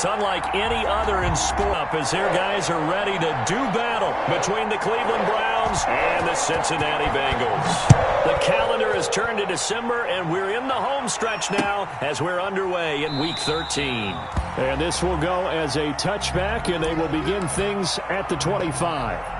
It's unlike any other in sport as their guys are ready to do battle between the Cleveland Browns and the Cincinnati Bengals. The calendar has turned to December, and we're in the home stretch now as we're underway in Week 13. And this will go as a touchback, and they will begin things at the 25.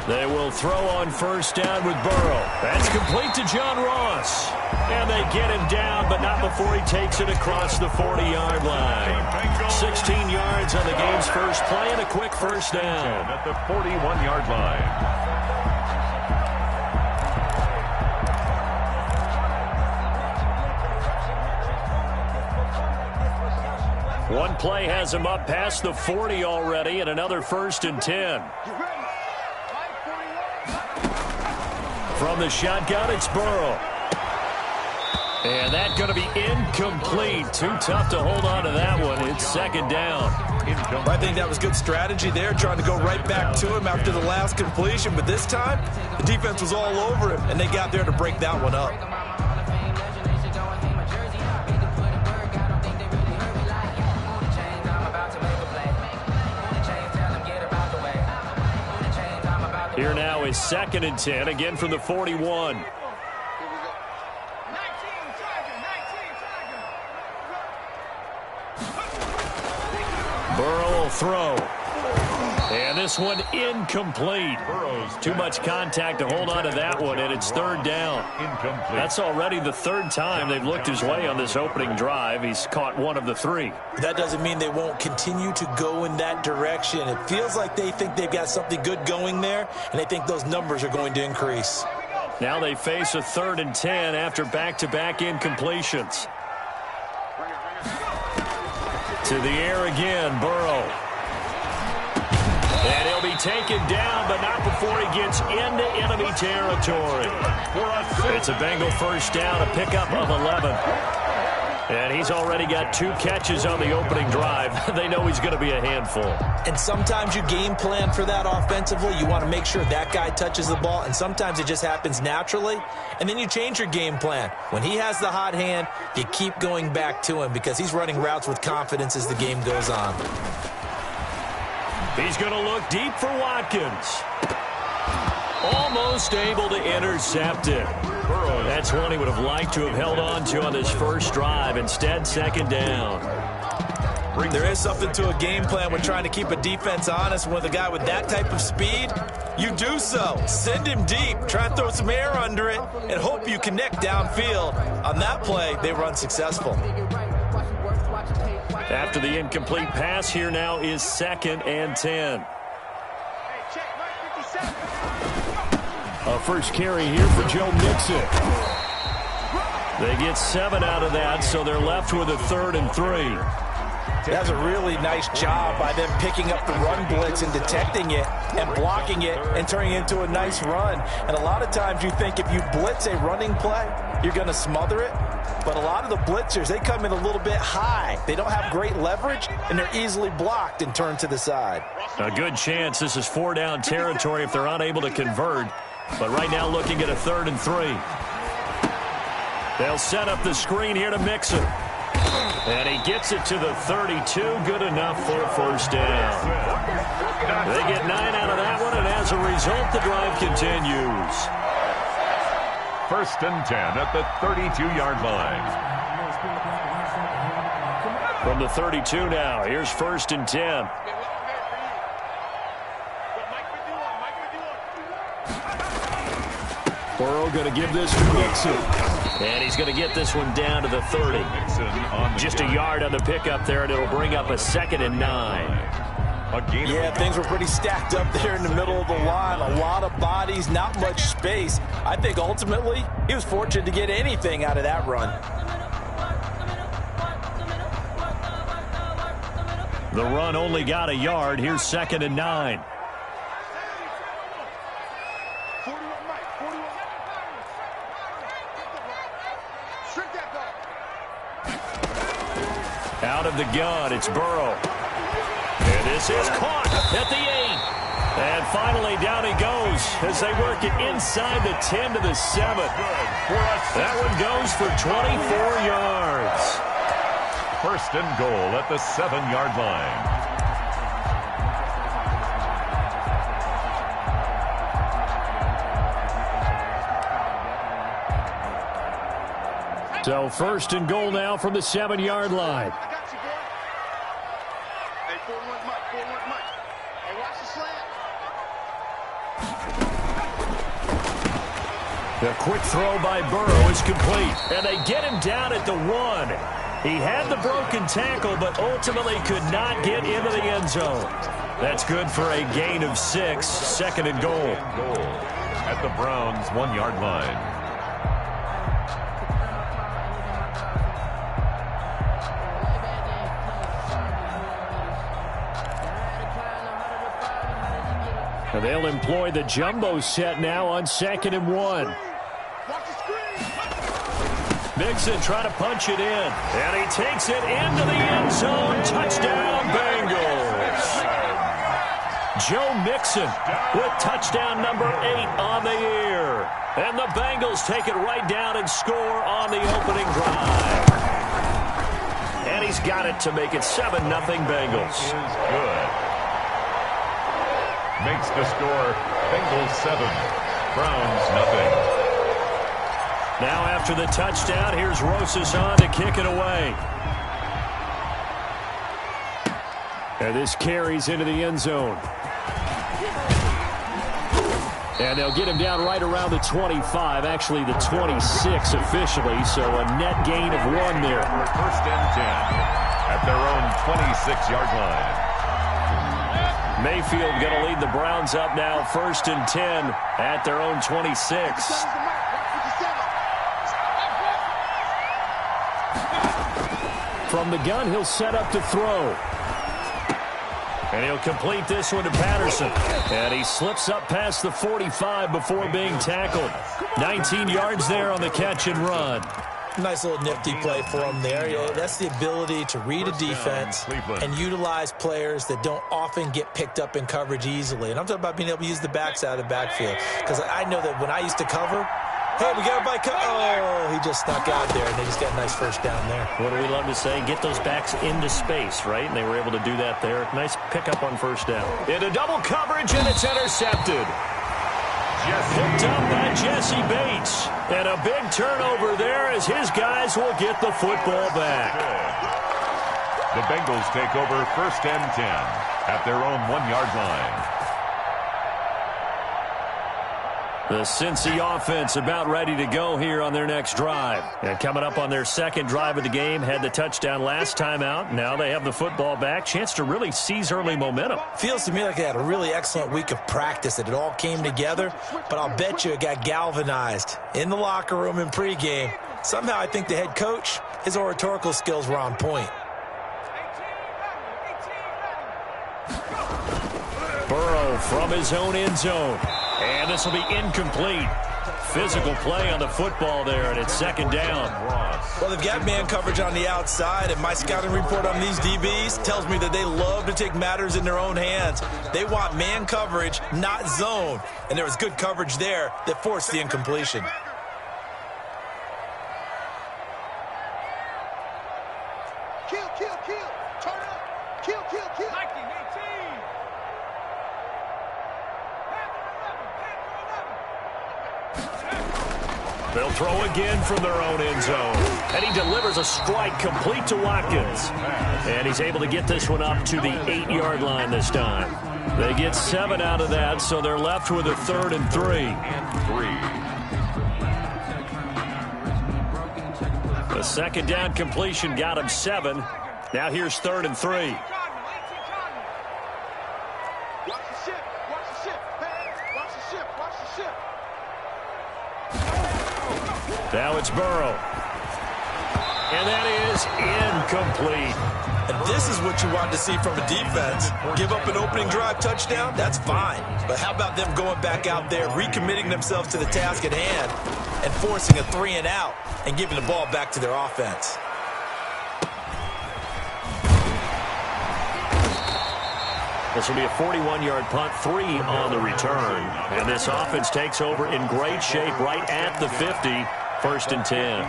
They will throw on first down with Burrow. That's complete to John Ross. And they get him down, but not before he takes it across the 40-yard line. 16 yards on the game's first play and a quick first down. At the 41-yard line. One play has him up past the 40 already, and another 1st and 10. From the shotgun, it's Burrow. And that's going to be incomplete. Too tough to hold on to that one. It's 2nd down. I think that was good strategy there, trying to go right back to him after the last completion. But this time, the defense was all over him, and they got there to break that one up. Here now is 2nd and 10, again from the 41. Burrow will throw. And this one incomplete. Too much contact to hold on to that one, and it's 3rd down. That's already the 3rd time they've looked his way on this opening drive. He's caught one of the 3. That doesn't mean they won't continue to go in that direction. It feels like they think they've got something good going there, and they think those numbers are going to increase. Now they face a 3rd and 10 after back-to-back incompletions. To the air again, Burrow. And he'll be taken down, but not before he gets into enemy territory. It's a Bengal first down, a pickup of 11. And he's already got 2 catches on the opening drive. They know he's going to be a handful. And sometimes you game plan for that offensively. You want to make sure that guy touches the ball, and sometimes it just happens naturally. And then you change your game plan. When he has the hot hand, you keep going back to him because he's running routes with confidence as the game goes on. He's going to look deep for Watkins. Almost able to intercept it. That's one he would have liked to have held on to on this first drive. Instead, 2nd down. There is something to a game plan with trying to keep a defense honest. With a guy with that type of speed, you do so. Send him deep. Try and throw some air under it and hope you connect downfield. On that play, they run successful. After the incomplete pass, here now is 2nd and 10. A first carry here for Joe Mixon. They get 7 out of that, so they're left with a 3rd and 3. That's a really nice job by them picking up the run blitz and detecting it and blocking it and turning it into a nice run. And a lot of times you think if you blitz a running play, you're going to smother it. But a lot of the blitzers, they come in a little bit high. They don't have great leverage, and they're easily blocked and turned to the side. A good chance this is 4-down territory if they're unable to convert. But right now looking at a 3rd and 3. They'll set up the screen here to Mixon. And he gets it to the 32. Good enough for a first down. They get 9 out of that one, and as a result, the drive continues. 1st and 10 at the 32-yard line. From the 32 now, here's 1st and 10. Burrow going to give this to Mixon. And he's going to get this one down to the 30. Just a yard on the pickup there, and it'll bring up a 2nd and 9. Yeah, things were pretty stacked up there in the middle of the line. A lot of bodies, not much space. I think ultimately he was fortunate to get anything out of that run. The run only got a yard. Here's 2nd and 9. Out of the gun, it's Burrow. And this is caught at the 8. And finally, down he goes as they work it inside the 10 to the 7. That one goes for 24 yards. 1st and goal at the 7-yard line. So 1st and goal now from the 7-yard line. I got you, boy. Hey, 4-1 Mike, 4-1 Mike. Hey, watch the slant. The quick throw by Burrow is complete. And they get him down at the 1. He had the broken tackle, but ultimately could not get into the end zone. That's good for a gain of 6. 2nd and goal. At the Browns' 1-yard line. And they'll employ the jumbo set now on 2nd and 1. Mixon trying to punch it in. And he takes it into the end zone. Touchdown, Bengals. Joe Mixon with touchdown number 8 on the year. And the Bengals take it right down and score on the opening drive. And he's got it to make it 7-0 Bengals. Is good. Makes the score Bengals 7, Browns nothing. Now after the touchdown, here's Rosas on to kick it away. And this carries into the end zone. And they'll get him down right around the 25, actually the 26 officially, so a net gain of 1 there. 1st and 10 at their own 26-yard line. Mayfield going to lead the Browns up now, 1st and 10 at their own 26. From the gun, he'll set up to throw. And he'll complete this one to Patterson. And he slips up past the 45 before being tackled. 19 yards there on the catch and run. Nice little nifty play for him there. Yeah, that's the ability to read a defense and utilize players that don't often get picked up in coverage easily. And I'm talking about being able to use the backside of the backfield. Because I know that when I used to cover, hey, we got a bike. Oh, he just snuck out there, and they just got a nice 1st down there. What do we love to say? Get those backs into space, right? And they were able to do that there. Nice pickup on 1st down. Into double coverage, and it's intercepted. Picked up by Jesse Bates. And a big turnover there as his guys will get the football back. The Bengals take over 1st and 10 at their own 1-yard line. The Cincy offense about ready to go here on their next drive. And coming up on their 2nd drive of the game, had the touchdown last time out. Now they have the football back. Chance to really seize early momentum. Feels to me like they had a really excellent week of practice, that it all came together. But I'll bet you it got galvanized in the locker room in pregame. Somehow I think the head coach, his oratorical skills were on point. Burrow from his own end zone. And this will be incomplete. Physical play on the football there, and it's 2nd down. Well, they've got man coverage on the outside, and my scouting report on these DBs tells me that they love to take matters in their own hands. They want man coverage, not zone. And there was good coverage there that forced the incompletion. Kill, kill, kill. Turn up. Kill, kill, kill. 1918. They'll throw again from their own end zone. And he delivers a strike complete to Watkins. And he's able to get this one up to the 8-yard line this time. They get 7 out of that, so they're left with a 3rd and 3. The 2nd down completion got him 7. Now here's 3rd and 3. Watch the ship. Watch the ship. Watch the ship. Watch the ship. Now it's Burrow. And that is incomplete. And this is what you want to see from a defense. Give up an opening drive touchdown, that's fine. But how about them going back out there, recommitting themselves to the task at hand, and forcing a 3-and-out and giving the ball back to their offense? This will be a 41-yard punt, 3 on the return. And this offense takes over in great shape right at the 50, 1st and 10.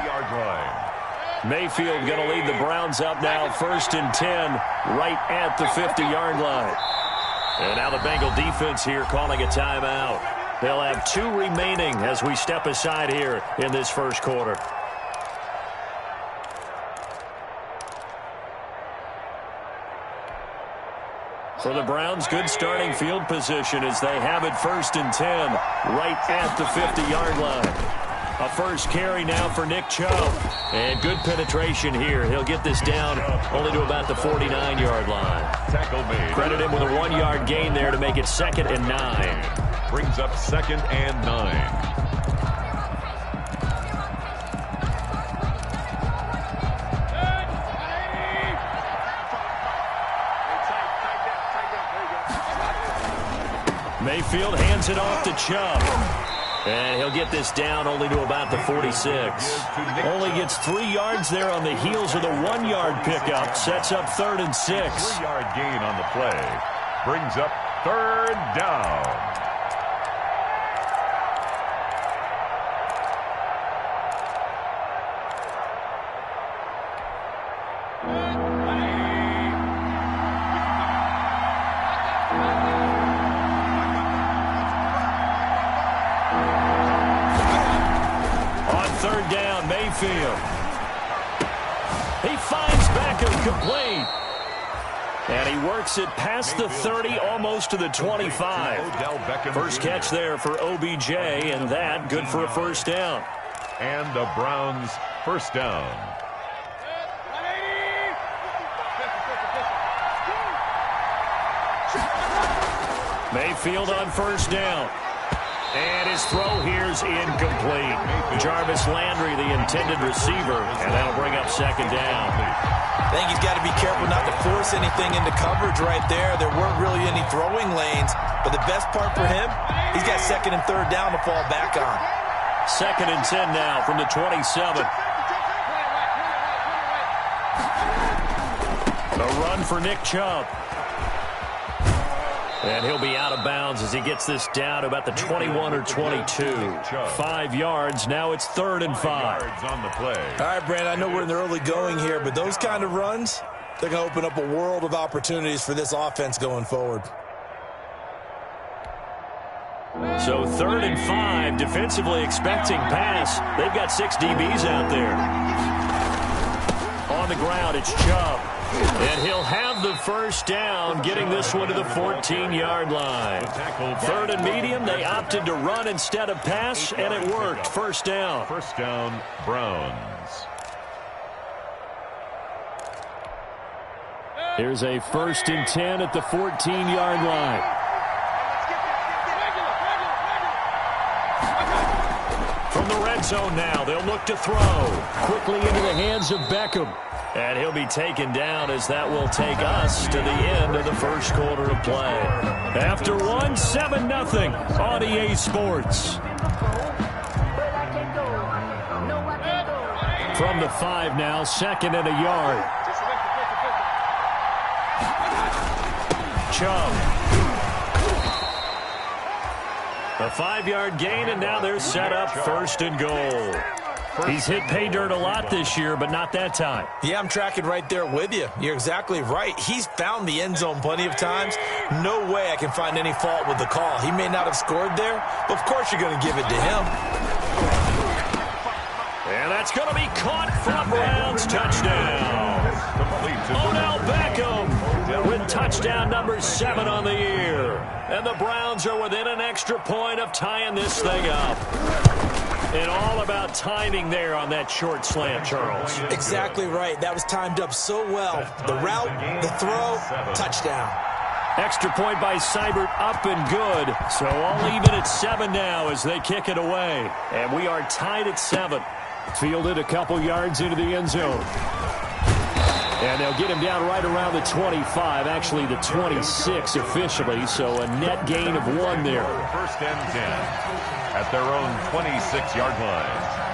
Mayfield going to lead the Browns up now, 1st and 10, right at the 50-yard line. And now the Bengal defense here calling a timeout. They'll have 2 remaining as we step aside here in this first quarter. For the Browns, good starting field position as they have it 1st and 10, right at the 50-yard line. A first carry now for Nick Chubb. And good penetration here. He'll get this down only to about the 49-yard line. Credit him with a 1-yard gain there to make it 2nd and 9. Brings up 2nd and 9. Mayfield hands it off to Chubb. And he'll get this down only to about the 46. Only gets 3 yards there on the heels of the 1-yard pickup. Sets up 3rd and 6. 3-yard gain on the play. Brings up 3rd down. Mayfield. He finds Beckham complete. And he works it past the 30, almost to the 25. First catch there for OBJ, and that good for a first down. And the Browns first down. Mayfield on first down. And his throw here's incomplete. Jarvis Landry, the intended receiver, and that'll bring up 2nd down. I think he's got to be careful not to force anything into coverage right there. There weren't really any throwing lanes, but the best part for him, he's got 2nd and 3rd down to fall back on. 2nd and 10 now from the 27. A run for Nick Chubb. And he'll be out of bounds as he gets this down to about the 21 or 22. 5 yards. Now it's 3rd and 5. On the play. All right, Brandon, I know we're in the early going here, but those kind of runs, they're going to open up a world of opportunities for this offense going forward. So 3rd and 5, defensively expecting pass. They've got 6 DBs out there. On the ground, it's Chubb. And he'll have the first down, getting this one to the 14-yard line. 3rd and medium, they opted to run instead of pass, and it worked. First down. First down, Browns. Here's a 1st and 10 at the 14-yard line. From the red zone now, they'll look to throw. Quickly into the hands of Beckham. And he'll be taken down as that will take us to the end of the first quarter of play. After 1, 7-0 on EA Sports. From the 5 now, 2nd and a yard. Chubb. A 5-yard gain, and now they're set up 1st and goal. He's hit pay dirt a lot this year, but not that time. Yeah, I'm tracking right there with you. You're exactly right. He's found the end zone plenty of times. No way I can find any fault with the call. He may not have scored there, but of course you're going to give it to him. And that's going to be caught for a Browns touchdown. Odell Beckham with touchdown number 7 on the year. And the Browns are within an extra point of tying this thing up. And all about timing there on that short slant, Charles. Exactly right. That was timed up so well. The route, the throw, touchdown. Extra point by Seibert, up and good. So all even at 7 now as they kick it away. And we are tied at 7. Fielded a couple yards into the end zone. And they'll get him down right around the 25, actually the 26 officially, so a net gain of 1 there. First and 10 at their own 26-yard line.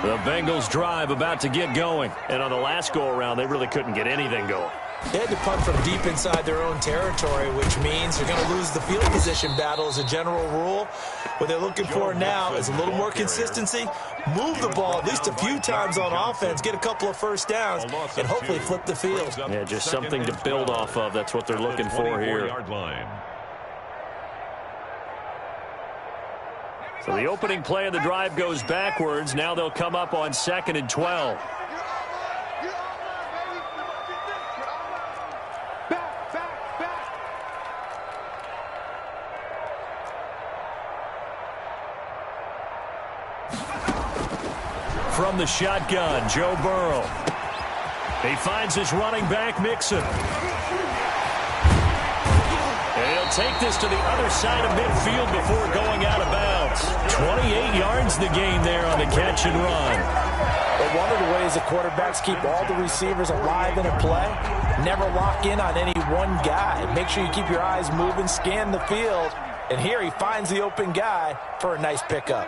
The Bengals drive about to get going. And on the last go-around, they really couldn't get anything going. They had to punt from deep inside their own territory, which means they're going to lose the field position battle as a general rule. What they're looking for now is a little more consistency, move the ball at least a few times on offense, get a couple of first downs, and hopefully flip the field. Yeah, just something to build off of. That's what they're looking for here. So the opening play of the drive goes backwards. Now they'll come up on 2nd and 12. From the shotgun, Joe Burrow. He finds his running back, Mixon. And he'll take this to the other side of midfield before going out of bounds. 28 yards the gain there on the catch and run. But one of the ways the quarterbacks keep all the receivers alive in a play, never lock in on any one guy. Make sure you keep your eyes moving, scan the field. And here he finds the open guy for a nice pickup.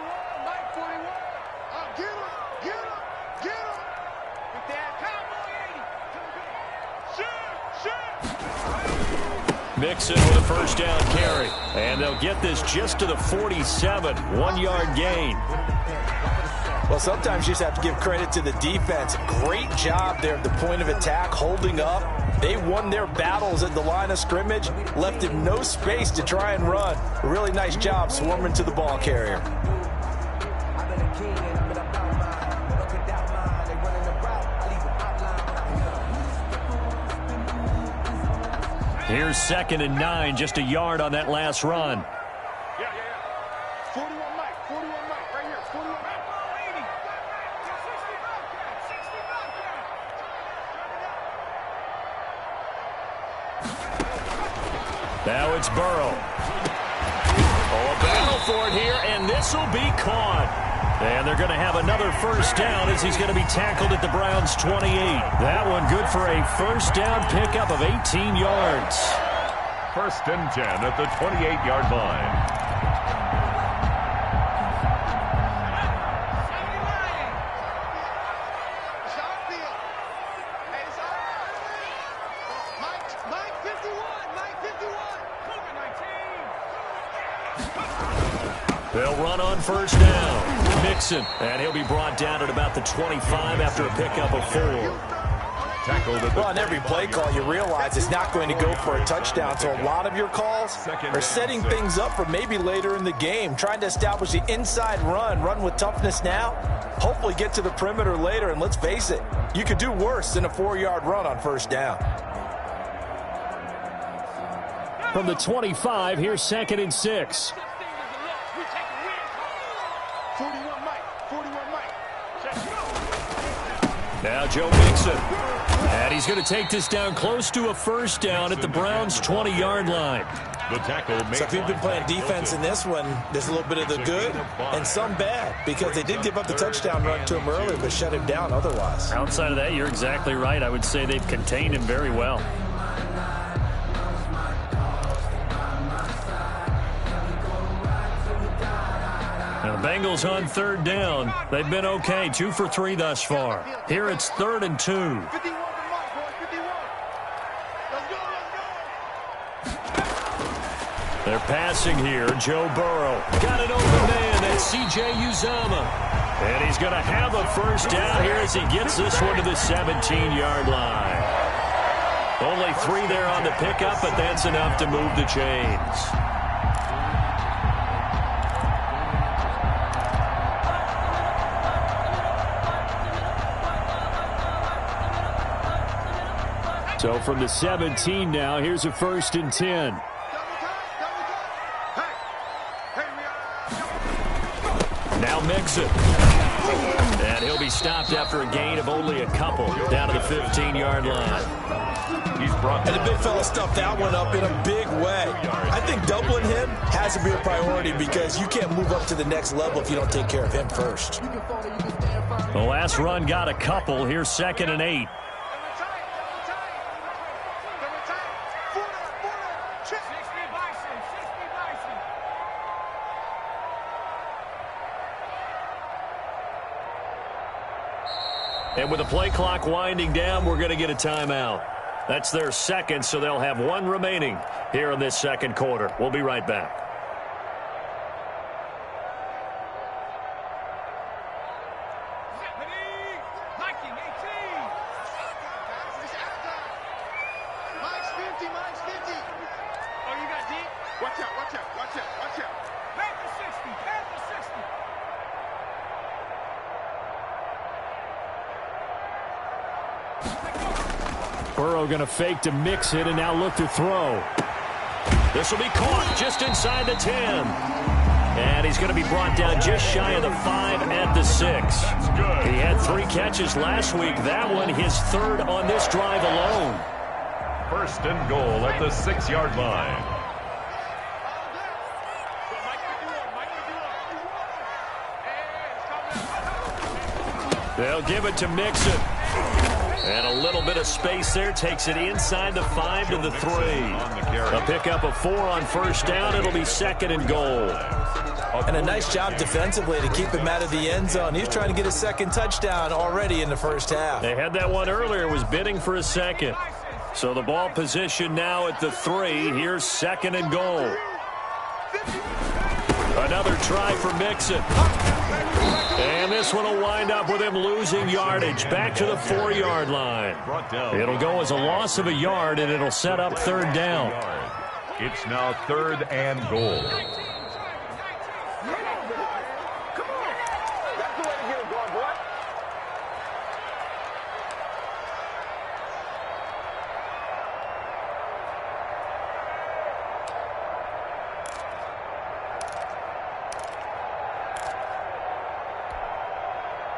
Mixon with a first down carry. And they'll get this just to the 47. 1-yard gain. Well, sometimes you just have to give credit to the defense. Great job there at the point of attack, holding up. They won their battles at the line of scrimmage, left him no space to try and run. A really nice job swarming to the ball carrier. Here's 2nd and 9, just a yard on that last run. 41 Mike, 41 Mike, right here, 41 Mike. Now it's Burrow. Oh, a battle for it here, and this will be caught. And they're going to have another first down as he's going to be tackled at the Browns' 28. That one good for a first down pickup of 18 yards. First and 10 at the 28-yard line. They'll run on first down. Mixon, and he'll be brought down at about the 25 after a pickup of 4. Well, on every play call, you realize it's not going to go for a touchdown. So a lot of your calls are setting things up for maybe later in the game, trying to establish the inside run with toughness now, hopefully get to the perimeter later. And let's face it, you could do worse than a 4-yard run on first down. From the 25, here's 2nd and 6. 41 Mike, 41 Mike. Now Joe Mixon. And he's going to take this down close to a first down at the Browns' 20-yard line. The tackle made. So if you've been playing defense in this one, there's a little bit of the good and some bad, because they did give up the touchdown run to him earlier but shut him down otherwise. Outside of that, you're exactly right. I would say they've contained him very well. Now the Bengals on 3rd down. They've been okay, 2 for 3 thus far. Here it's 3rd and 2. 51 to Mike, boys, 51. Let's go, let's go. They're passing here. Joe Burrow. Got an open man. That's C.J. Uzomah. And he's going to have a first down here as he gets this one to the 17-yard line. Only 3 there on the pickup, but that's enough to move the chains. So from the 17 now, here's a 1st and 10. Now Mixon. And And he'll be stopped after a gain of only a couple down to the 15-yard line. He's brought And the big fella stuffed that one up in a big way. I think doubling him has to be a priority because you can't move up to the next level if you don't take care of him first. The last run got a couple. Here's 2nd and 8. And with the play clock winding down, we're going to get a timeout. That's their second, so they'll have one remaining here in this second quarter. We'll be right back. Burrow going to fake to mix it and now look to throw. This will be caught just inside the 10. And he's going to be brought down just shy of the 5 at the 6. He had 3 catches last week. That one his 3rd on this drive alone. 1st and goal at the 6-yard line. They'll give it to Mixon. And a little bit of space there takes it inside the 5 to the 3. A pickup of 4 on 1st down. It'll be 2nd and goal. And a nice job defensively to keep him out of the end zone. He was trying to get his 2nd touchdown already in the 1st half. They had that one earlier, was bidding for a 2nd. So the ball position now at the 3. Here's 2nd and goal. Another try for Mixon. And this one will wind up with him losing yardage back to the 4-yard line. It'll go as a loss of a yard, and it'll set up 3rd down. It's now 3rd and goal.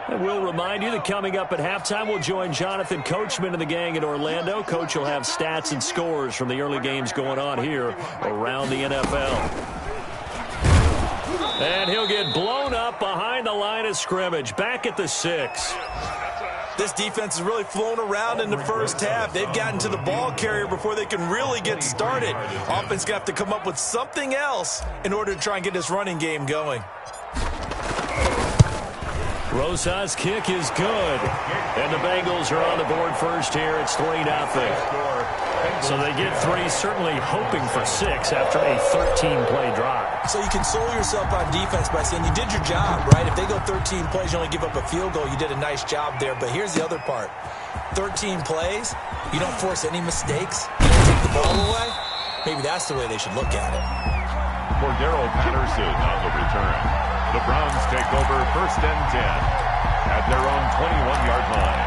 And we'll remind you that coming up at halftime, we'll join Jonathan Coachman and the gang in Orlando. Coach will have stats and scores from the early games going on here around the NFL. And he'll get blown up behind the line of scrimmage, back at the 6. This defense has really flown around in the 1st half. They've gotten to the ball carrier before they can really get started. Offense going to have to come up with something else in order to try and get this running game going. Rosa's kick is good. And the Bengals are on the board first here. It's 3-0. So they get 3, certainly hoping for 6 after a 13-play drive. So you console yourself on defense by saying you did your job, right? If they go 13 plays, you only give up a field goal, you did a nice job there. But here's the other part. 13 plays, you don't force any mistakes, you don't take the ball away. Maybe that's the way they should look at it. Cordero Patterson on the return. The Browns take over 1st and 10 at their own 21-yard line.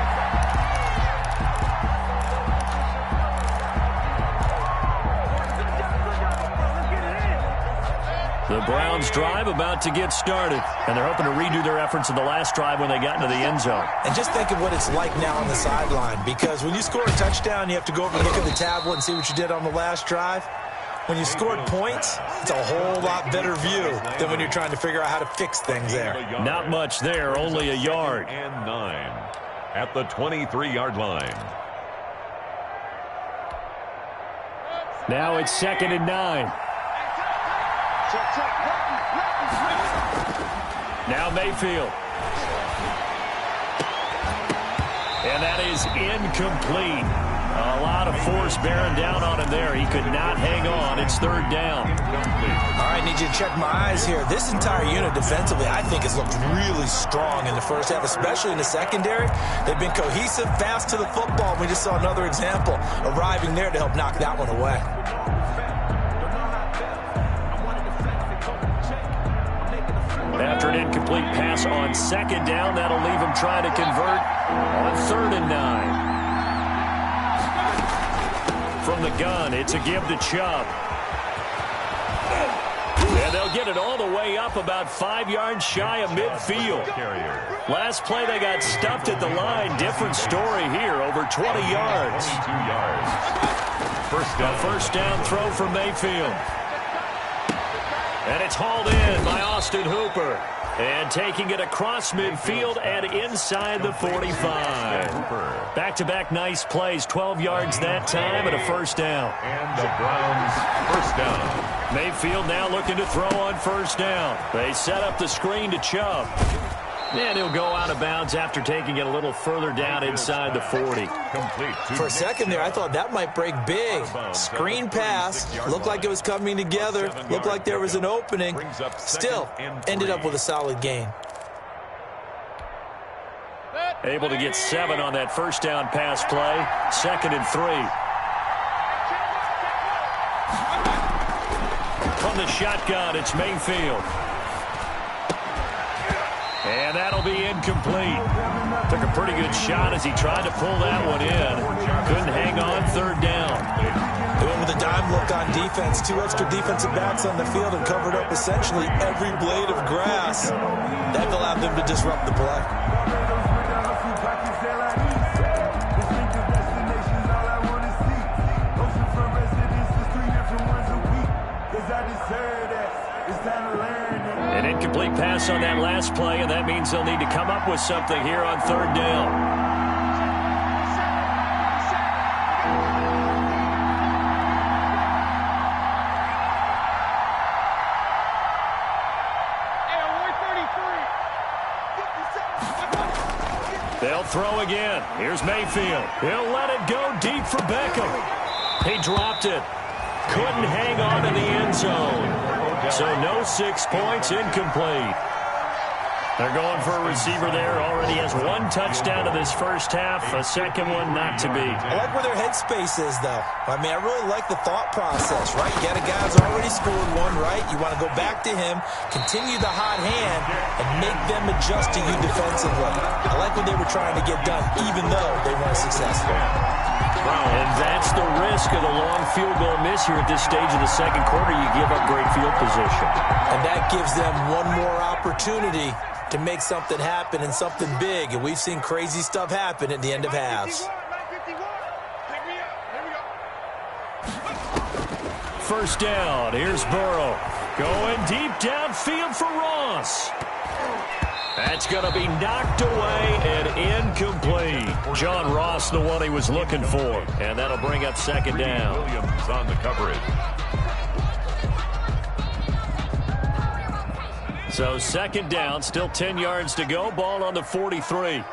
The Browns drive about to get started, and they're hoping to redo their efforts in the last drive when they got into the end zone. And just think of what it's like now on the sideline, because when you score a touchdown, you have to go over and look at the tablet and see what you did on the last drive. When you scored points, it's a whole lot better view than when you're trying to figure out how to fix things there. Not much there, only a yard. And 9 at the 23-yard line. Now it's 2nd and 9. Now Mayfield. And that is incomplete. A lot of force bearing down on him there. He could not hang on. It's 3rd down. All right, need you to check my eyes here. This entire unit defensively, I think, has looked really strong in the 1st half, especially in the secondary. They've been cohesive, fast to the football. We just saw another example arriving there to help knock that one away. After an incomplete pass on 2nd down, that'll leave him trying to convert on 3rd and 9. From the gun, it's a give to Chubb. And they'll get it all the way up about 5 yards shy of midfield. Last play, they got stuffed at the line. Different story here, over 20 yards. 22 yards. First down throw for Mayfield. And it's hauled in by Austin Hooper. And taking it across midfield and inside the 45. Back-to-back nice plays, 12 yards that time and a first down. And the Browns first down. Mayfield now looking to throw on first down. They set up the screen to Chubb. And he'll go out of bounds after taking it a little further down inside the 40. For a second there, I thought that might break big. Screen pass. Looked like it was coming together. Looked like there was an opening. Still, ended up with a solid gain. Able to get 7 on that first down pass play. 2nd and 3. From the shotgun, it's Mayfield. And that'll be incomplete. Took a pretty good shot as he tried to pull that one in. Couldn't hang on, 3rd down. They went with a dime look on defense. 2 extra defensive backs on the field and covered up essentially every blade of grass. That allowed them to disrupt the play. An incomplete pass on that last play, and that means they'll need to come up with something here on 3rd down. They'll throw again. Here's Mayfield. He'll let it go deep for Beckham. He dropped it. Couldn't hang on in the end zone. So no 6 points, incomplete. They're going for a receiver there. Already has 1 touchdown in this first half. A second one not to be. I like where their headspace is, though. I mean, I really like the thought process, right? You got a guy who's already scored 1, right? You want to go back to him, continue the hot hand, and make them adjust to you defensively. I like what they were trying to get done, even though they weren't successful. And that's the risk of the long field goal miss here at this stage of the second quarter. You give up great field position. And that gives them one more opportunity to make something happen and something big. And we've seen crazy stuff happen at the end of halves. First down. Here's Burrow. Going deep downfield for Ross. That's going to be knocked away and incomplete. John Ross, the one he was looking for. And that'll bring up 2nd down. Williams on the coverage. So 2nd down, still 10 yards to go. Ball on the 43.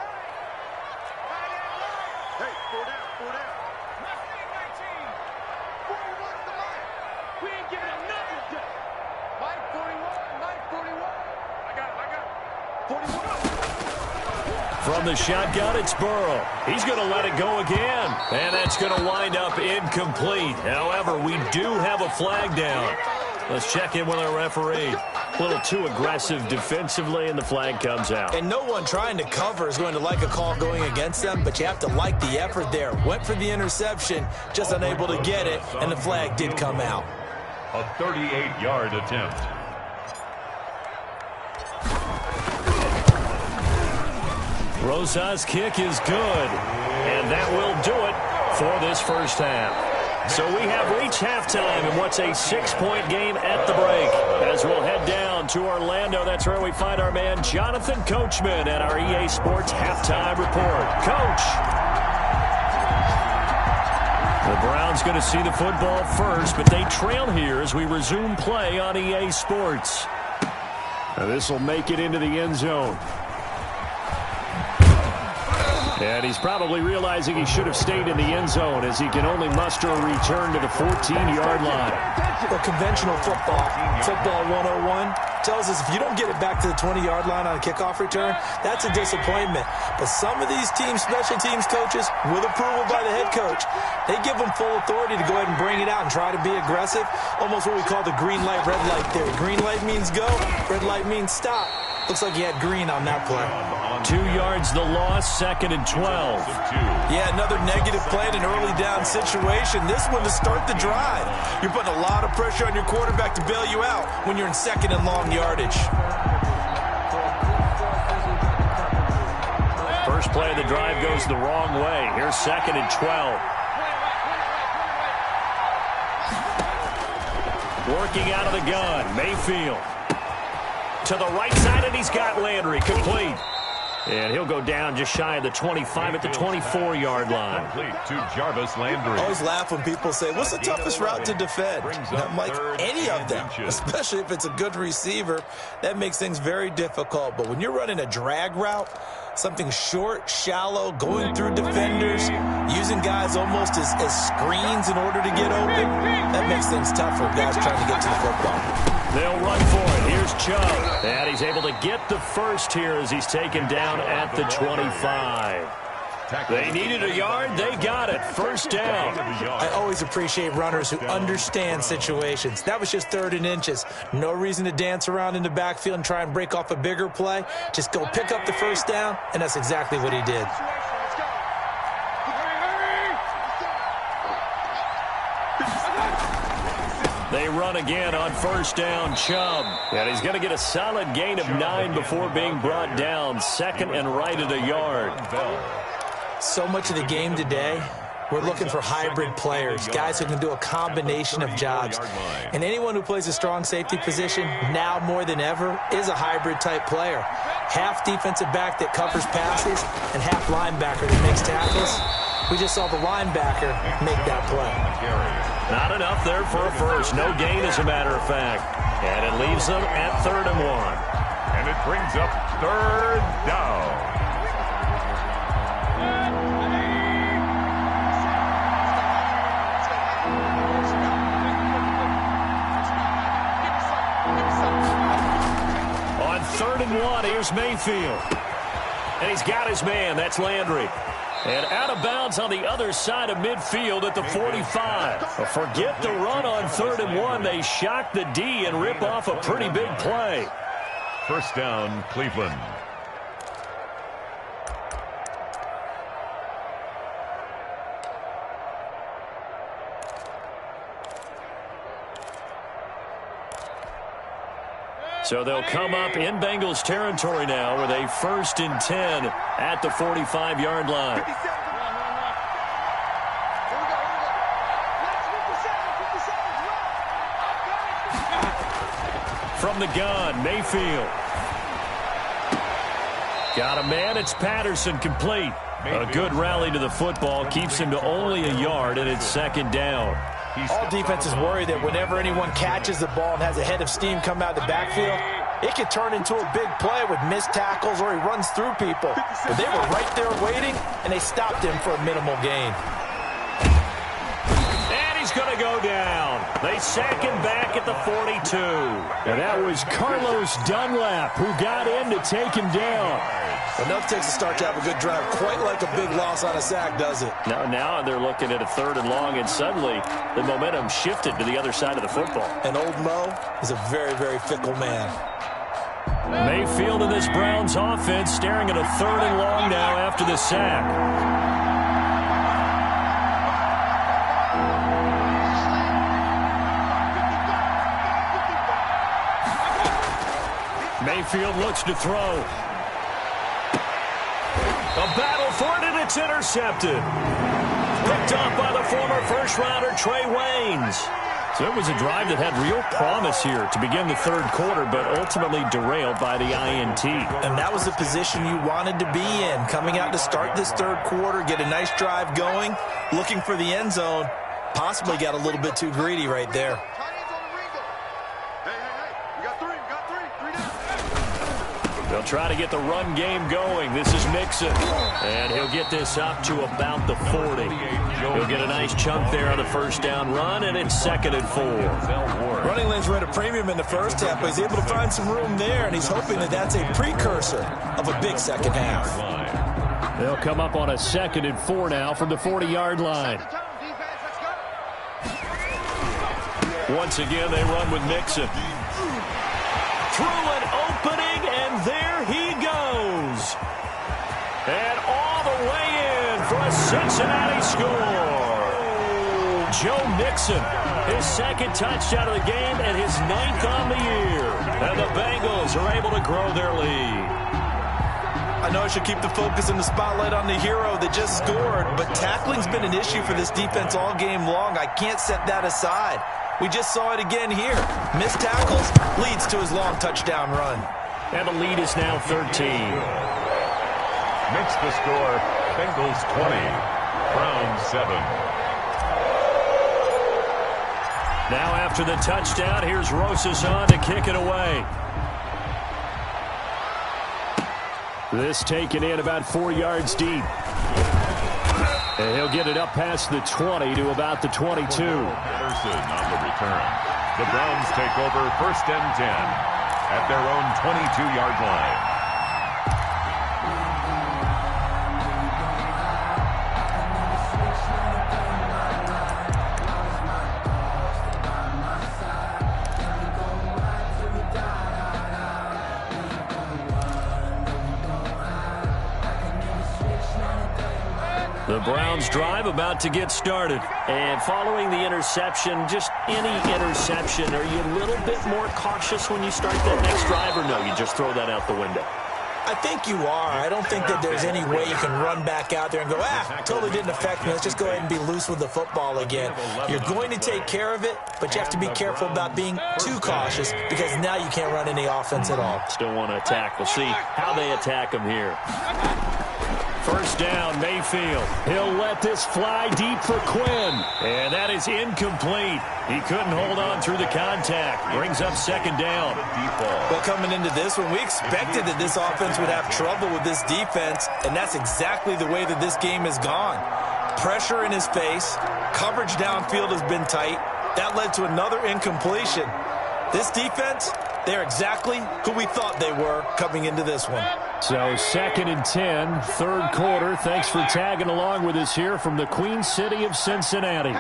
From the shotgun, it's Burrow. He's going to let it go again. And that's going to wind up incomplete. However, we do have a flag down. Let's check in with our referee. A little too aggressive defensively, and the flag comes out. And no one trying to cover is going to like a call going against them, but you have to like the effort there. Went for the interception, just unable to get it, and the flag did come out. A 38-yard attempt. Rosa's kick is good, and that will do it for this first half. So we have reached halftime in what's a 6-point game at the break. As we'll head down to Orlando, that's where we find our man Jonathan Coachman at our EA Sports Halftime Report. Coach. The Browns going to see the football first, but they trail here as we resume play on EA Sports. Now this will make it into the end zone. And he's probably realizing he should have stayed in the end zone as he can only muster a return to the 14-yard line. Well, conventional football 101, tells us if you don't get it back to the 20-yard line on a kickoff return, that's a disappointment. But some of these teams, special teams coaches, with approval by the head coach, they give them full authority to go ahead and bring it out and try to be aggressive. Almost what we call the green light, red light theory. Green light means go, red light means stop. Looks like he had green on that play. 2 yards the loss, 2nd and 12. Yeah, another negative play in an early down situation. This one to start the drive. You're putting a lot of pressure on your quarterback to bail you out when you're in 2nd and long yardage. First play of the drive goes the wrong way. Here's 2nd and 12. Working out of the gun, Mayfield. To the right side, and he's got Landry complete. And he'll go down just shy of the 25 at the 24-yard line. Complete to Jarvis Landry. I always laugh when people say, what's the toughest route to defend? I'm like, any of them, especially if it's a good receiver. That makes things very difficult. But when you're running a drag route, something short, shallow, going through defenders, using guys almost as screens in order to get open, that makes things tough for guys trying to get to the football. They'll run for it. Here's Chubb. And he's able to get the first here as he's taken down at the 25. They needed a yard. They got it. First down. I always appreciate runners who understand situations. That was just 3rd and inches. No reason to dance around in the backfield and try and break off a bigger play. Just go pick up the first down, and that's exactly what he did. They run again on first down, Chubb. And he's going to get a solid gain of 9 before being brought down. 2nd and right at a yard. So much of the game today, we're looking for hybrid players, guys who can do a combination of jobs. And anyone who plays a strong safety position, now more than ever, is a hybrid-type player. Half defensive back that covers passes and half linebacker that makes tackles. We just saw the linebacker make that play. Not enough there for a first. No gain, as a matter of fact. And it leaves them at 3rd and 1. And it brings up 3rd down. On 3rd and 1, here's Mayfield. And he's got his man. That's Landry. And out of bounds on the other side of midfield at the 45. Forget the run on 3rd and 1. They shock the D and rip off a pretty big play. First down, Cleveland. So they'll come up in Bengals territory now with a 1st and 10 at the 45-yard line. From the gun, Mayfield. Got a man, it's Patterson, complete. A good rally to the football keeps him to only a yard, and it's 2nd down. All defenses worry that whenever anyone catches the ball and has a head of steam come out of the backfield, it could turn into a big play with missed tackles or he runs through people. But they were right there waiting, and they stopped him for a minimal gain. And he's going to go down. They sack him back at the 42. And that was Carlos Dunlap who got in to take him down. Enough takes a start to have a good drive. Quite like a big loss on a sack, does it? Now they're looking at a 3rd and long, and suddenly the momentum shifted to the other side of the football. And old Mo is a very, very fickle man. Mayfield in this Browns offense staring at a 3rd and long now after the sack. Mayfield looks to throw. A battle for it, and it's intercepted. Picked off by the former first-rounder Trey Waynes. So it was a drive that had real promise here to begin the 3rd quarter, but ultimately derailed by the INT. And that was the position you wanted to be in, coming out to start this 3rd quarter, get a nice drive going, looking for the end zone. Possibly got a little bit too greedy right there. They'll try to get the run game going. This is Mixon. And he'll get this up to about the 40. He'll get a nice chunk there on the first down run, and it's 2nd and 4. Running lanes were at a premium in the first half, but he's able to find some room there, and he's hoping that that's a precursor of a big second half. They'll come up on a 2nd and 4 now from the 40-yard line. Once again, they run with Mixon. Through an opening, and there Cincinnati score. Joe Mixon, his second touchdown of the game and his 9th on the year. And the Bengals are able to grow their lead. I know I should keep the focus and the spotlight on the hero that just scored, but tackling's been an issue for this defense all game long. I can't set that aside. We just saw it again here. Missed tackles leads to his long touchdown run. And the lead is now 13. Makes the score Bengals 20, Browns 7. Now after the touchdown, here's Rosas on to kick it away. This taken in about 4 yards deep. And he'll get it up past the 20 to about the 22. Patterson on the return. The Browns take over 1st and 10 at their own 22-yard line. The Browns drive about to get started. And following the interception, just any interception, are you a little bit more cautious when you start that next drive, or no, you just throw that out the window? I think you are. I don't think that there's any way you can run back out there and go, totally didn't affect me. Let's just go ahead and be loose with the football again. You're going to take care of it, but you have to be careful about being too cautious because now you can't run any offense at all. Still want to attack. We'll see how they attack them here. First down, Mayfield. He'll let this fly deep for Quinn. And that is incomplete. He couldn't hold on through the contact. Brings up 2nd down. Well, coming into this one, we expected that this offense would have trouble with this defense, and that's exactly the way that this game has gone. Pressure in his face. Coverage downfield has been tight. That led to another incompletion. This defense, they're exactly who we thought they were coming into this one. So 2nd and 10, 3rd quarter. Thanks for tagging along with us here from the Queen City of Cincinnati.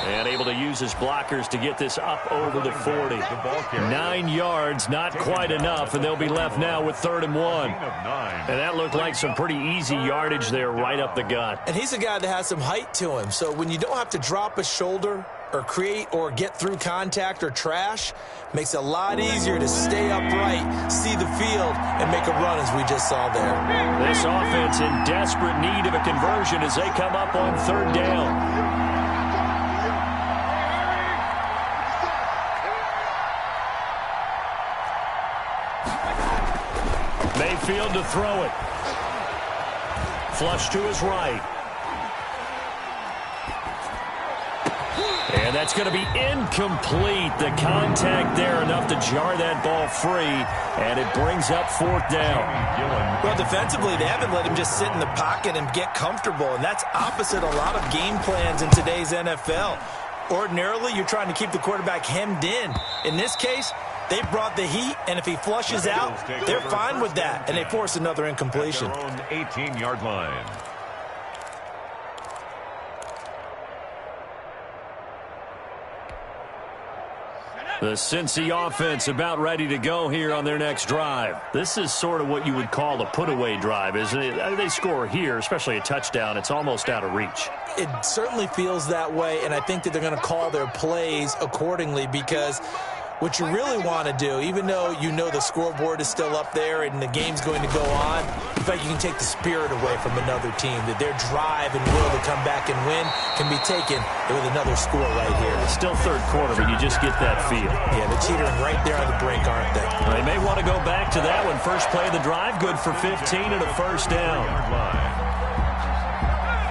And able to use his blockers to get this up over the 40. 9 yards, not quite enough, and they'll be left now with 3rd and 1. And that looked like some pretty easy yardage there right up the gut. And he's a guy that has some height to him, so when you don't have to drop a shoulder or create or get through contact or trash, makes it a lot easier to stay upright, see the field, and make a run as we just saw there. This offense in desperate need of a conversion as they come up on 3rd down. Mayfield to throw it. Flush to his right. And that's going to be incomplete. The contact there enough to jar that ball free, and it brings up 4th down. Well, defensively, they haven't let him just sit in the pocket and get comfortable, and that's opposite a lot of game plans in today's NFL. Ordinarily, you're trying to keep the quarterback hemmed in. In this case, they brought the heat, and if he flushes out, they're fine with that, and they force another incompletion. At their own 18-yard line. The Cincy offense about ready to go here on their next drive. This is sort of what you would call a put-away drive, isn't it? They score here, especially a touchdown. It's almost out of reach. It certainly feels that way, and I think that they're going to call their plays accordingly because what you really want to do, even though you know the scoreboard is still up there and the game's going to go on, in fact, you can take the spirit away from another team, that their drive and will to come back and win can be taken with another score right here. It's still 3rd quarter, but you just get that feel. Yeah, they're teetering right there on the brink, aren't they? They may want to go back to that one. First play of the drive, good for 15 and a 1st down.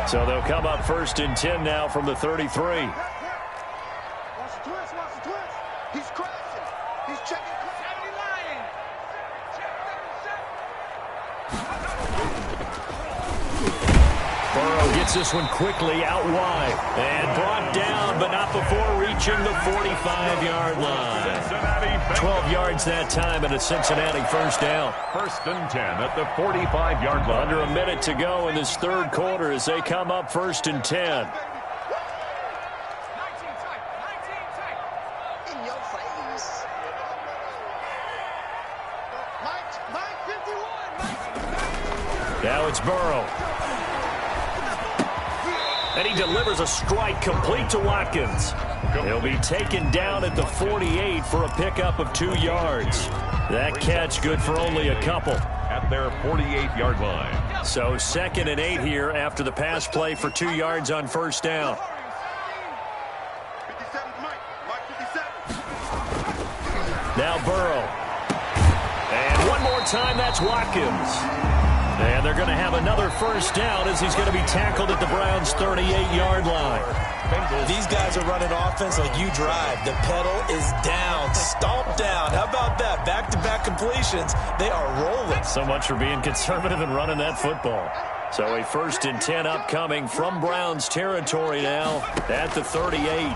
So they'll come up 1st and 10 now from the 33. He's crashing. He's checking. Burrow gets this one quickly out wide and brought down, but not before reaching the 45-yard line. 12 yards that time and a Cincinnati 1st down. 1st and 10 at the 45-yard line. Under a minute to go in this 3rd quarter as they come up 1st and 10. In your Now it's Burrow. And he delivers a strike complete to Watkins. He'll be taken down at the 48 for a pickup of 2 yards. That catch good for only a couple. At their 48-yard line. So 2nd and 8 here after the pass play for 2 yards on first down. 57, Mike 57. Now Burrow. And one more time, that's Watkins. And they're going to have another first down as he's going to be tackled at the Browns' 38-yard line. These guys are running offense like you drive. The pedal is down, stomped down. How about that? Back-to-back completions. They are rolling. So much for being conservative and running that football. So a 1st and 10 upcoming from Browns territory now at the 38.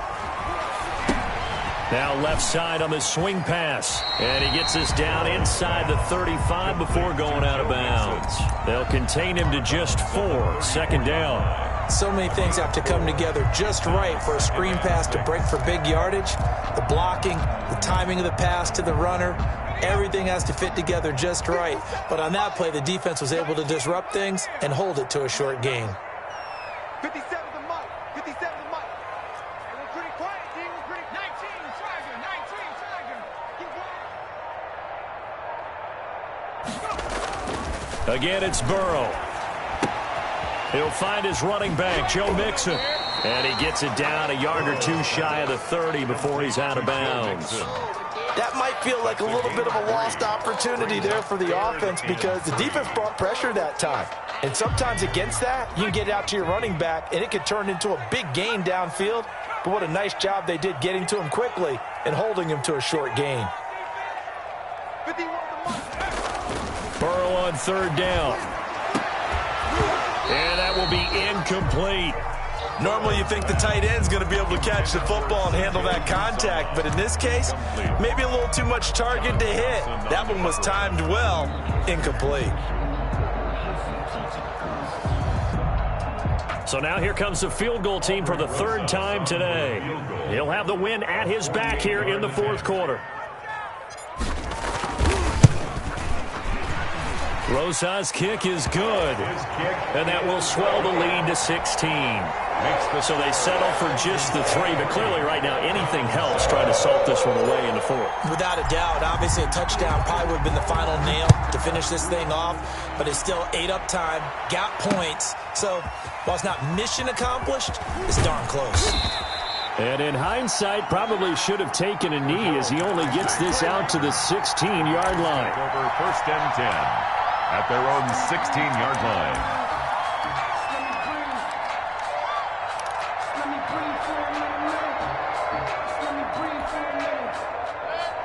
Now left side on the swing pass. And he gets us down inside the 35 before going out of bounds. They'll contain him to just 4. 2nd down. So many things have to come together just right for a screen pass to break for big yardage. The blocking, the timing of the pass to the runner, everything has to fit together just right. But on that play, the defense was able to disrupt things and hold it to a short gain. 57 to Mike. 57 to Mike. It was pretty quiet, team. It was pretty 19 Tiger. 19 Tiger. Keep going. Again, it's Burrow. He'll find his running back, Joe Mixon. And he gets it down a yard or 2 shy of the 30 before he's out of bounds. That might feel like a little bit of a lost opportunity there for the offense because the defense brought pressure that time. And sometimes against that, you can get out to your running back, and it could turn into a big gain downfield. But what a nice job they did getting to him quickly and holding him to a short gain. 51 to Mike. Burrow on 3rd down. And that will be incomplete. Normally you think the tight end's going to be able to catch the football and handle that contact, but in this case, maybe a little too much target to hit. That one was timed well, incomplete. So now here comes the field goal team for the 3rd time today. He'll have the win at his back here in the 4th quarter. Rosa's kick is good, and that will swell the lead to 16. So they settle for just the 3, but clearly right now anything helps trying to salt this one away in the 4th. Without a doubt, obviously a touchdown probably would have been the final nail to finish this thing off, but it's still 8 up time, got points. So while it's not mission accomplished, it's darn close. And in hindsight, probably should have taken a knee as he only gets this out to the 16-yard line. Over 1st and 10 at their own 16-yard line.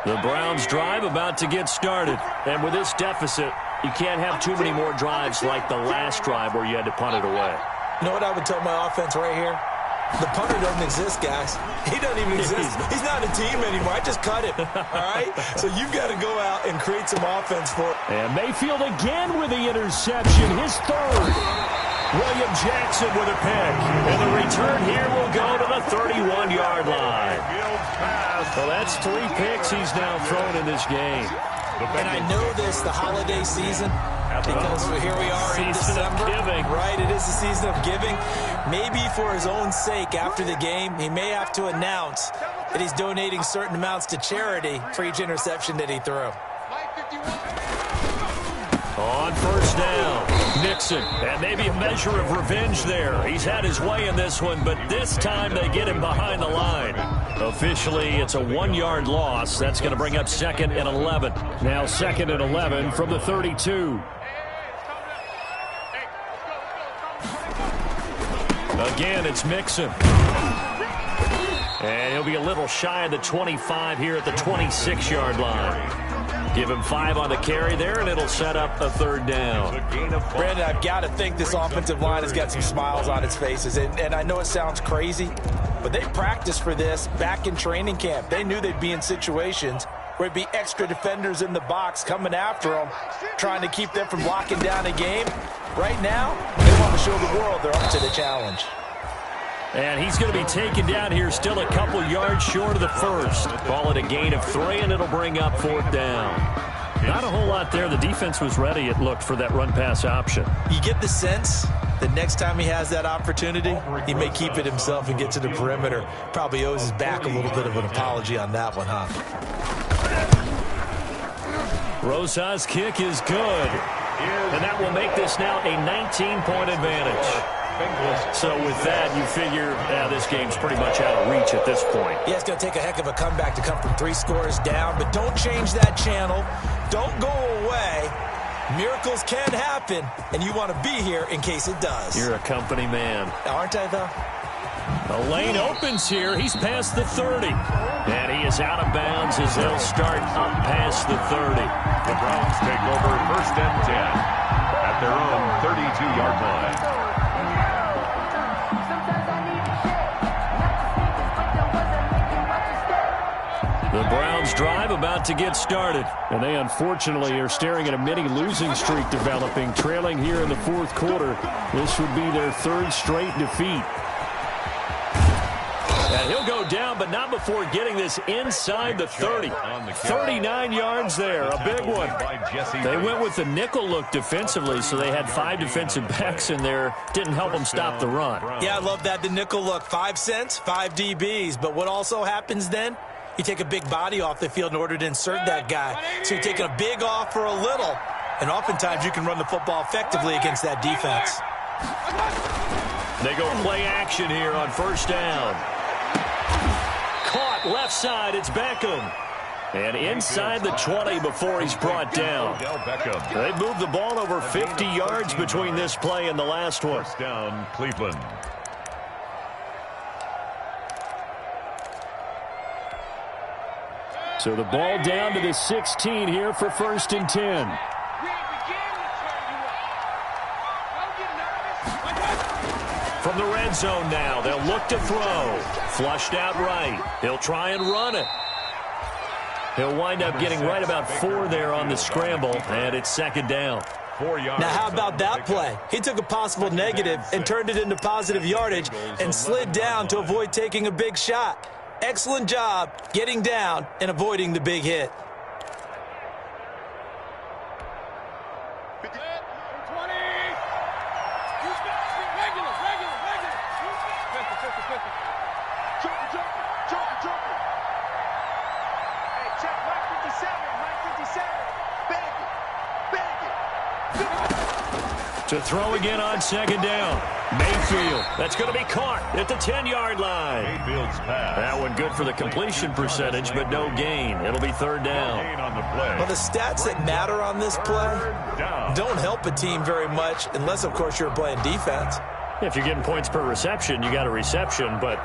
The Browns drive about to get started. And with this deficit, you can't have too many more drives like the last drive where you had to punt it away. You know what I would tell my offense right here? The punter doesn't exist, guys. He doesn't even exist. He's not a team anymore. I just cut him, all right? So you've got to go out and create some offense for it. And Mayfield again with the interception, his 3rd. William Jackson with a pick. And the return here will go to the 31-yard line. Well, that's 3 picks he's now thrown in this game. And I know this, the holiday season, because here we are in Season of December. giving. Right, it is the season of giving. Maybe for his own sake after the game, he may have to announce that he's donating certain amounts to charity for each interception that he threw. Mike 51. On first down, Nixon, and maybe a measure of revenge there. He's had his way in this one, but this time they get him behind the line. Officially, it's a 1-yard loss. That's going to bring up 2nd and 11. Now 2nd and 11 from the 32. Again, it's Mixon. And he'll be a little shy of the 25 here at the 26-yard line. Give him 5 on the carry there, and it'll set up a 3rd down. Brandon, I've got to think this offensive line has got some smiles on its faces. And I know it sounds crazy, but they practiced for this back in training camp. They knew they'd be in situations where it'd be extra defenders in the box coming after them, trying to keep them from locking down a game. Right now, they want to show the world they're up to the challenge. And he's going to be taken down here still a couple yards short of the 1st. Call it a gain of 3, and it'll bring up 4th down. Not a whole lot there. The defense was ready, it looked, for that run-pass option. You get the sense that next time he has that opportunity, he may keep it himself and get to the perimeter. Probably owes his back a little bit of an apology on that one, huh? Rosas' kick is good. And that will make this now a 19-point advantage. So with that, you figure this game's pretty much out of reach at this point. Yeah, it's going to take a heck of a comeback to come from 3 scores down, but don't change that channel. Don't go away. Miracles can happen, and you want to be here in case it does. You're a company man. Aren't I, though? The lane opens here. He's past the 30. And he is out of bounds as they'll start up past the 30. The Browns take over 1st and 10 at their own 32-yard line. The Browns drive about to get started. And they unfortunately are staring at a mini losing streak developing, trailing here in the 4th quarter. This would be their 3rd straight defeat. And he'll go down, but not before getting this inside the 30. 39 yards there, a big one. They went with the nickel look defensively, so they had 5 defensive backs in there. Didn't help them stop the run. Yeah, I love that, the nickel look. 5 cents, 5 DBs. But what also happens then? You take a big body off the field in order to insert that guy. So you're taking a big off for a little. And oftentimes you can run the football effectively against that defense. They go play action here on 1st down. Caught left side, it's Beckham. And inside the 20 before he's brought down. They moved the ball over 50 yards between this play and the last one. 1st down, Cleveland. So the ball down to the 16 here for 1st and 10. From the red zone now, they'll look to throw. Flushed out right. He'll try and run it. He'll wind up getting right about 4 there on the scramble, and it's 2nd down. 4 yards. Now, how about that play? He took a possible negative and turned it into positive yardage and slid down to avoid taking a big shot. Excellent job getting down and avoiding the big hit. To throw again on 2nd down. Mayfield. That's going to be caught at the 10-yard line. Mayfield's pass. That one good for the completion percentage, but no gain. It'll be 3rd down. Well, the stats that matter on this play don't help a team very much unless, of course, you're playing defense. If you're getting points per reception, you got a reception, but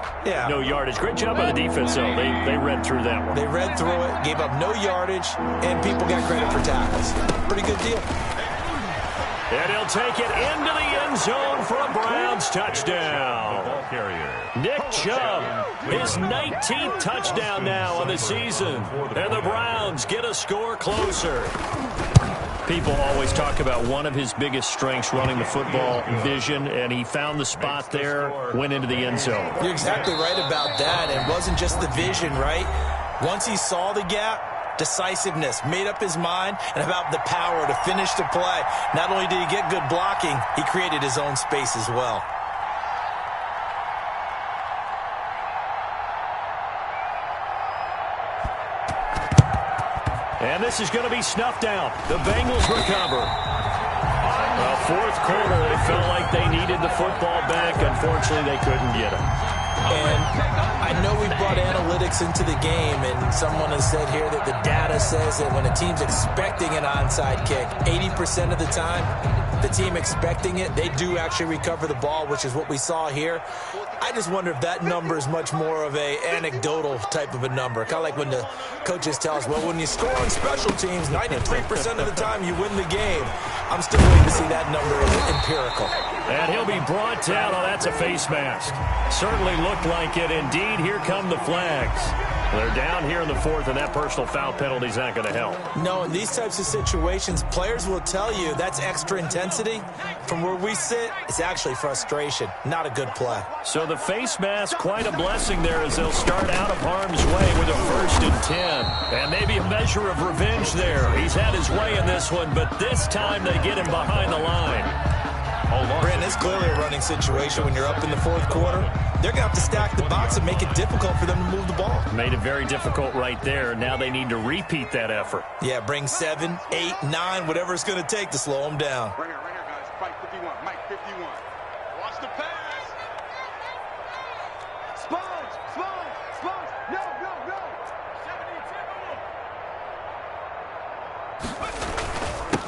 no yardage. Great job by the defense, though. They read through that one. They read through it, gave up no yardage, and people got credit for tackles. Pretty good deal. And he'll take it into the end zone for a Browns touchdown. Nick Chubb, his 19th touchdown now on the season. And the Browns get a score closer. People always talk about one of his biggest strengths, running the football, vision, and he found the spot there, went into the end zone. You're exactly right about that. It wasn't just the vision, right? Once he saw the gap, decisiveness, made up his mind, and about the power to finish the play. Not only did he get good blocking, he created his own space as well. And this is going to be snuffed out. The Bengals recover. Well, 4th quarter, they felt like they needed the football back. Unfortunately, they couldn't get it. And I know we brought analytics into the game, and someone has said here that the data says that when a team's expecting an onside kick, 80% of the time, the team expecting it, they do actually recover the ball, which is what we saw here. I just wonder if that number is much more of a anecdotal type of a number. Kind of like when the coaches tell us, well, when you score on special teams, 93% of the time you win the game. I'm still waiting to see that number as empirical. And he'll be brought down. Oh, that's a face mask. Certainly looked like it. Indeed, here come the flags. They're down here in the fourth, and that personal foul penalty is not going to help. No, in these types of situations, players will tell you that's extra intensity. From where we sit, it's actually frustration, not a good play. So the face mask, quite a blessing there as they'll start out of harm's way with a 1st and 10. And maybe a measure of revenge there. He's had his way in this one, but this time they get him behind the line. Brandon, it's clearly a running situation when you're up in the fourth quarter. They're going to have to stack the box and make it difficult for them to move the ball. Made it very difficult right there. Now they need to repeat that effort. Yeah, bring 7, 8, 9, whatever it's going to take to slow them down. Right here, guys. Mike 51. Mike 51. Watch the pass. Sponge. No.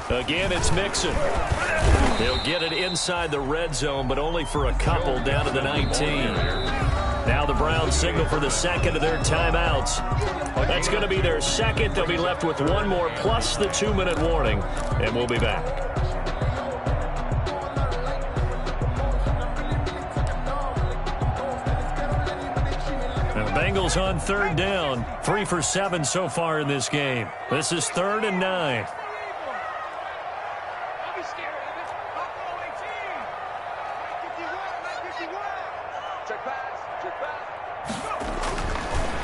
72. Again, it's Mixon. He'll get it inside the red zone, but only for a couple down to the 19. Now the Browns signal for the second of their timeouts. That's going to be their second. They'll be left with one more plus the 2-minute warning, and we'll be back. And the Bengals on 3rd down. 3 for 7 so far in this game. This is 3rd and 9.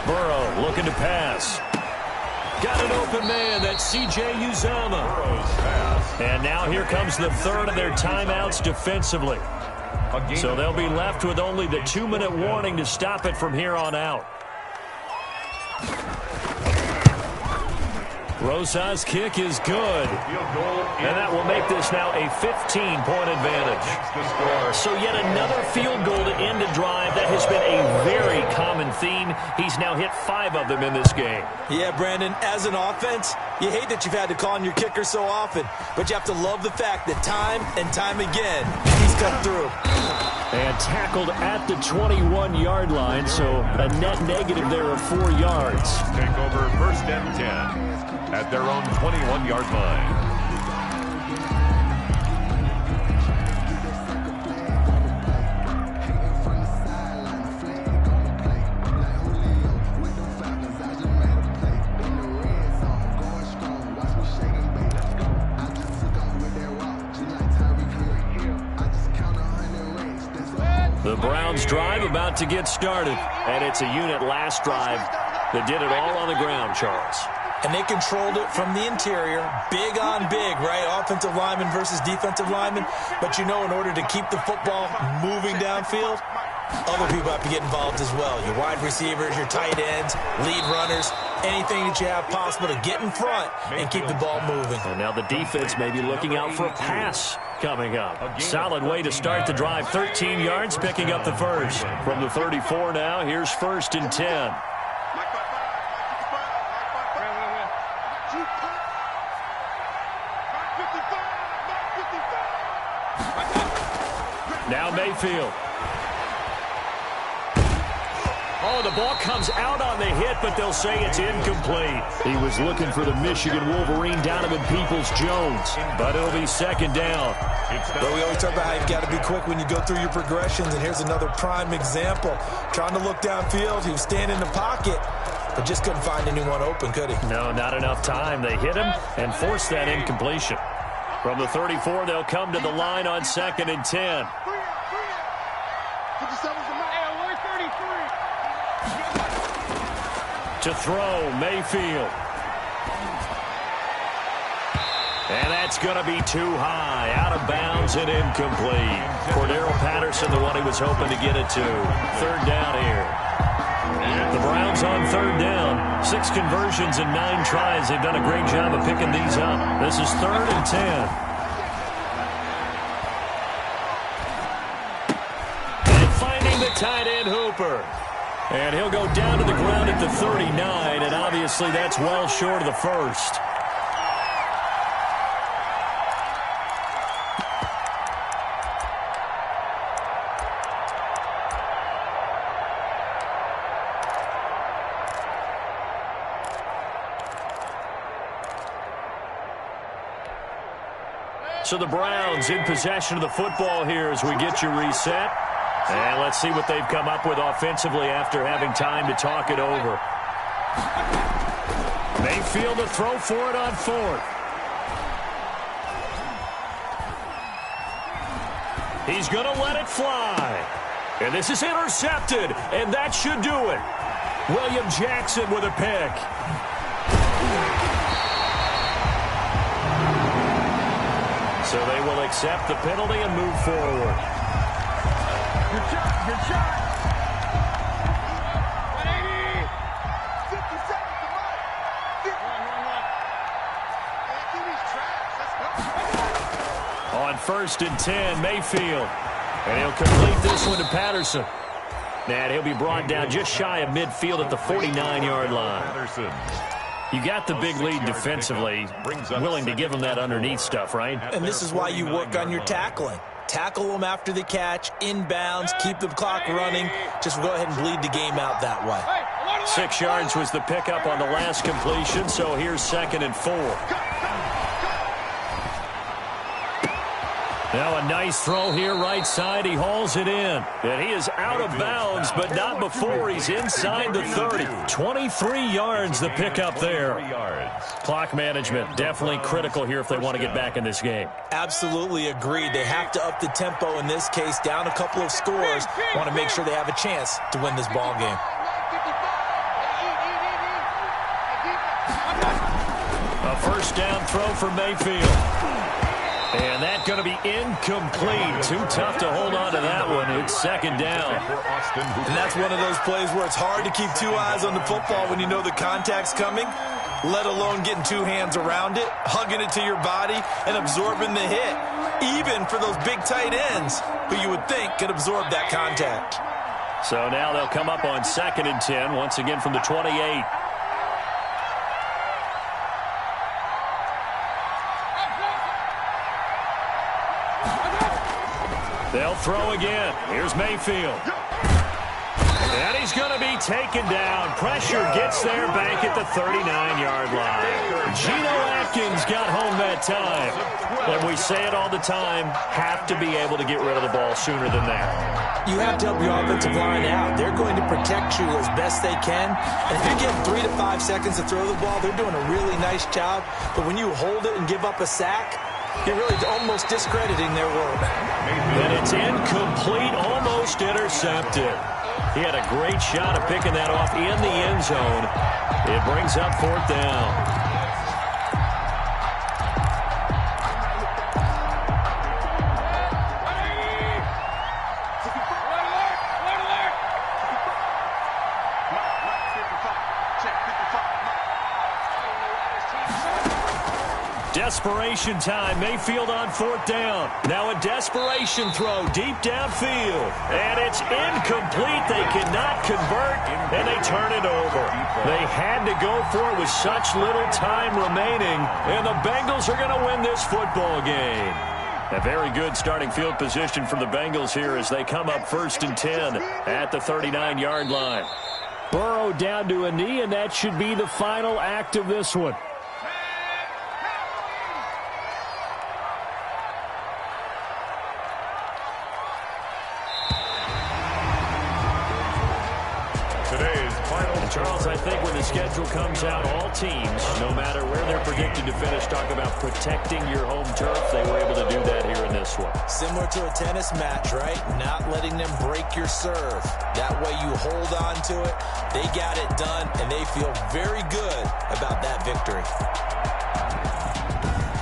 Burrow looking to pass. Got an open man. That's C.J. Uzomah. And now here comes the third of their timeouts defensively. So they'll be left with only the 2-minute warning to stop it from here on out. Rosa's kick is good. And that will make this now a 15-point advantage. So yet another field goal to end a drive. That has been a very common theme. He's now hit 5 of them in this game. Yeah, Brandon, as an offense, you hate that you've had to call on your kicker so often, but you have to love the fact that time and time again, he's come through. And tackled at the 21-yard line, so a net negative there of 4 yards. Take over 1st and 10 at their own 21-yard line. The Browns drive about to get started, and it's a unit last drive that did it all on the ground, Charles. And they controlled it from the interior, big on big, right? Offensive lineman versus defensive lineman. But you know, in order to keep the football moving downfield, other people have to get involved as well. Your wide receivers, your tight ends, lead runners, anything that you have possible to get in front and keep the ball moving. And now the defense may be looking out for a pass coming up. Solid way to start the drive. 13 yards, picking up the first. From the 34 now, here's 1st and 10. Now Mayfield. Oh, the ball comes out on the hit, but they'll say it's incomplete. He was looking for the Michigan Wolverine, Donovan Peoples-Jones, but it'll be 2nd down. But we always talk about how you've got to be quick when you go through your progressions, and here's another prime example. Trying to look downfield, he was standing in the pocket, but just couldn't find anyone open, could he? No, not enough time. They hit him and forced that incompletion. From the 34, they'll come to the line on 2nd and 10. To throw, Mayfield. And that's going to be too high. Out of bounds and incomplete. Cordero Patterson, the one he was hoping to get it to. 3rd down here. The Browns on 3rd down. 6 conversions and 9 tries. They've done a great job of picking these up. This is 3rd and 10. And finding the tight end, Hooper. And he'll go down to the ground at the 39, and obviously that's well short of the first. So the Browns in possession of the football here as we get you reset. And let's see what they've come up with offensively after having time to talk it over. Mayfield to throw for it on 4th. He's going to let it fly. And this is intercepted, and that should do it. William Jackson with a pick. So they will accept the penalty and move forward. Good shot, good shot. 180. 50 seconds to run. 50. On 1st and 10, Mayfield. And he'll complete this one to Patterson. And he'll be brought down just shy of midfield at the 49-yard line. Patterson. You got the big lead defensively, willing to give them that underneath stuff, right? And this is why you work on your tackling. Tackle them after the catch, inbounds, keep the clock running. Just go ahead and bleed the game out that way. 6 yards was the pickup on the last completion, so here's 2nd and 4. Now a nice throw here right side. He hauls it in. And he is out of bounds, but not before he's inside the 30. 23 yards the pickup there. Clock management definitely critical here if they want to get back in this game. Absolutely agreed. They have to up the tempo in this case, down a couple of scores. Want to make sure they have a chance to win this ball game. A 1st down throw for Mayfield. And that's going to be incomplete. Too tough to hold on to that one. It's 2nd down. And that's one of those plays where it's hard to keep 2 eyes on the football when you know the contact's coming, let alone getting 2 hands around it, hugging it to your body, and absorbing the hit, even for those big tight ends who you would think could absorb that contact. So now they'll come up on 2nd and 10, once again from the 28. They'll throw again. Here's Mayfield. And he's going to be taken down. Pressure gets there back at the 39-yard line. Geno Atkins got home that time. And we say it all the time, have to be able to get rid of the ball sooner than that. You have to help your offensive line out. They're going to protect you as best they can. And if you're getting 3 to 5 seconds to throw the ball, they're doing a really nice job. But when you hold it and give up a sack, you're really almost discrediting their work. And it's incomplete, almost intercepted. He had a great shot of picking that off in the end zone. It brings up 4th down. Desperation time. Mayfield on 4th down. Now a desperation throw deep downfield. And it's incomplete. They cannot convert, and they turn it over. They had to go for it with such little time remaining, and the Bengals are going to win this football game. A very good starting field position for the Bengals here as they come up 1st and 10 at the 39-yard line. Burrow down to a knee, and that should be the final act of this one. Charles, I think when the schedule comes out, all teams, no matter where they're predicted to finish, talk about protecting your home turf. They were able to do that here in this one. Similar to a tennis match, right? Not letting them break your serve. That way you hold on to it. They got it done, and they feel very good about that victory.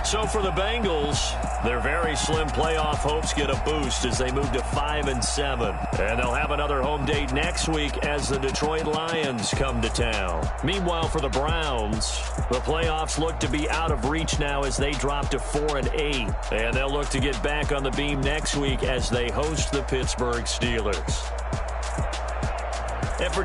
So for the Bengals, their very slim playoff hopes get a boost as they move to 5-7. And they'll have another home date next week as the Detroit Lions come to town. Meanwhile, for the Browns, the playoffs look to be out of reach now as they drop to 4-8. And they'll look to get back on the beam next week as they host the Pittsburgh Steelers. And for